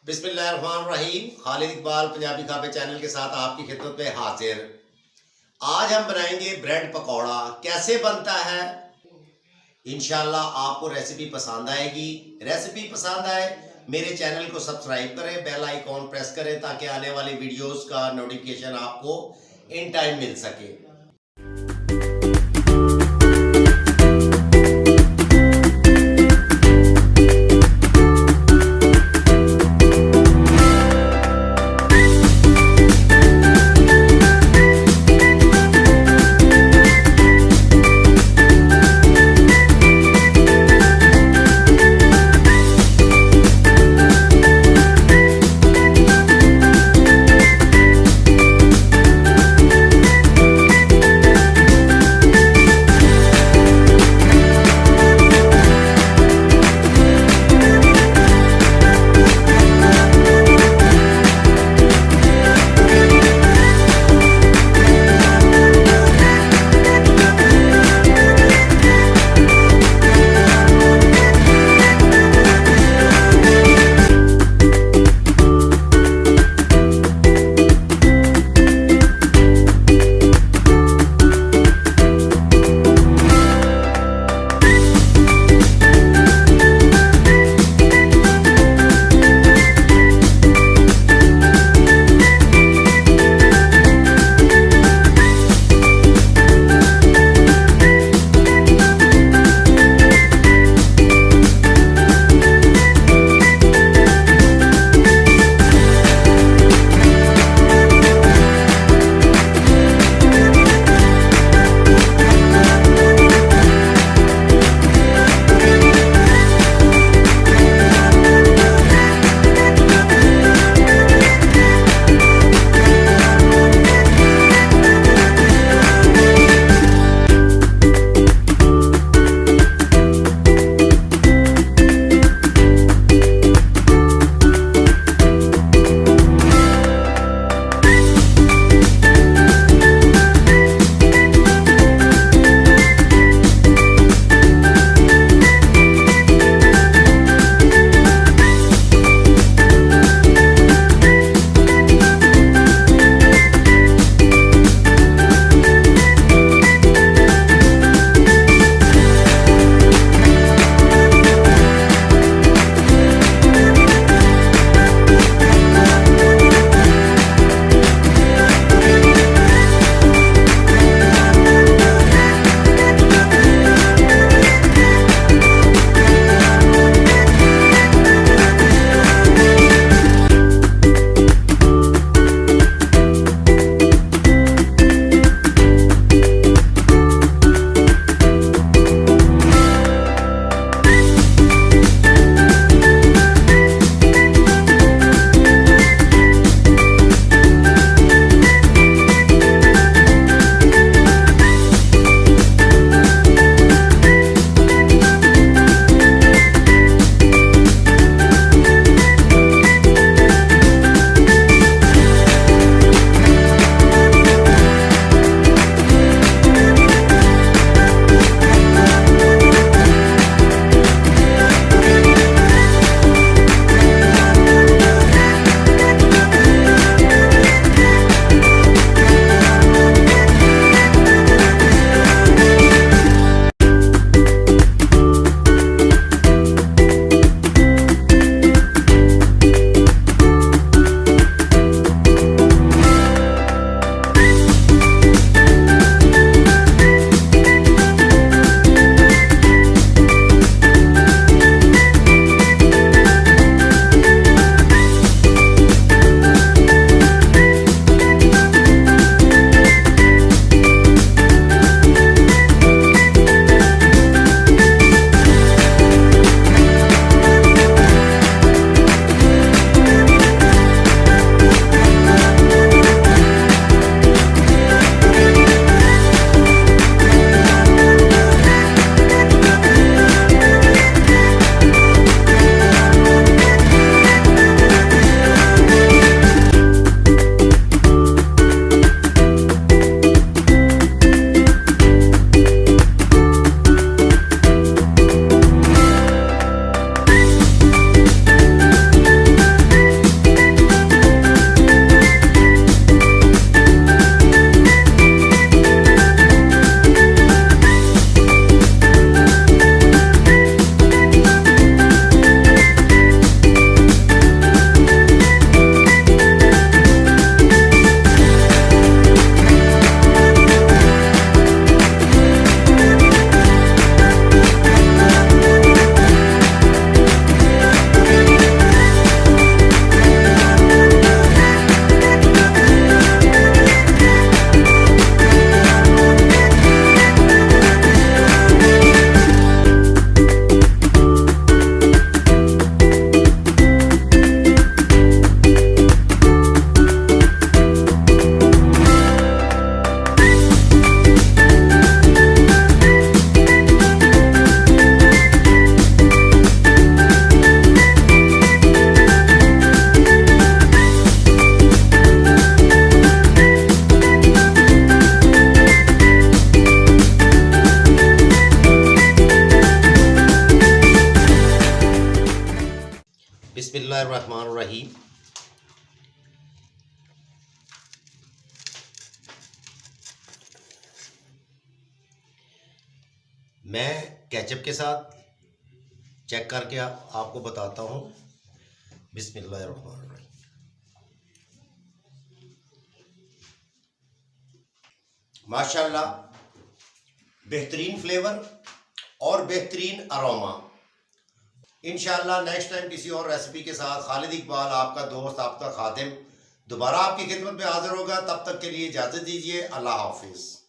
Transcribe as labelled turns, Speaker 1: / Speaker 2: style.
Speaker 1: बिस्मिल्लाहिर्रहमानिर्रहीम। खालिद इकबाल पंजाबी खाबे चैनल के साथ आपकी खिदमत में हाजिर। आज हम बनाएंगे ब्रेड पकौड़ा। कैसे बनता है इंशाल्लाह आपको रेसिपी पसंद आएगी। रेसिपी पसंद आए मेरे चैनल को सब्सक्राइब करें, बेल आइकॉन प्रेस करें ताकि आने वाली वीडियोस का नोटिफिकेशन आपको इन टाइम मिल सके। बिस्मिल्लाहिर्रहमानिर्रहीम। मैं केचप के साथ चेक करके आपको बताता हूँ। बिस्मिल्लाहिर्रहमानिर्रहीम। माशाल्लाह, बेहतरीन फ्लेवर और बेहतरीन अरोमा। इंशाल्लाह नेक्स्ट टाइम किसी और रेसिपी के साथ खालिद इकबाल, आपका दोस्त, आपका खादिम, दोबारा आपकी खिदमत में हाजिर होगा। तब तक के लिए इजाज़त दीजिए। अल्लाह हाफिज़।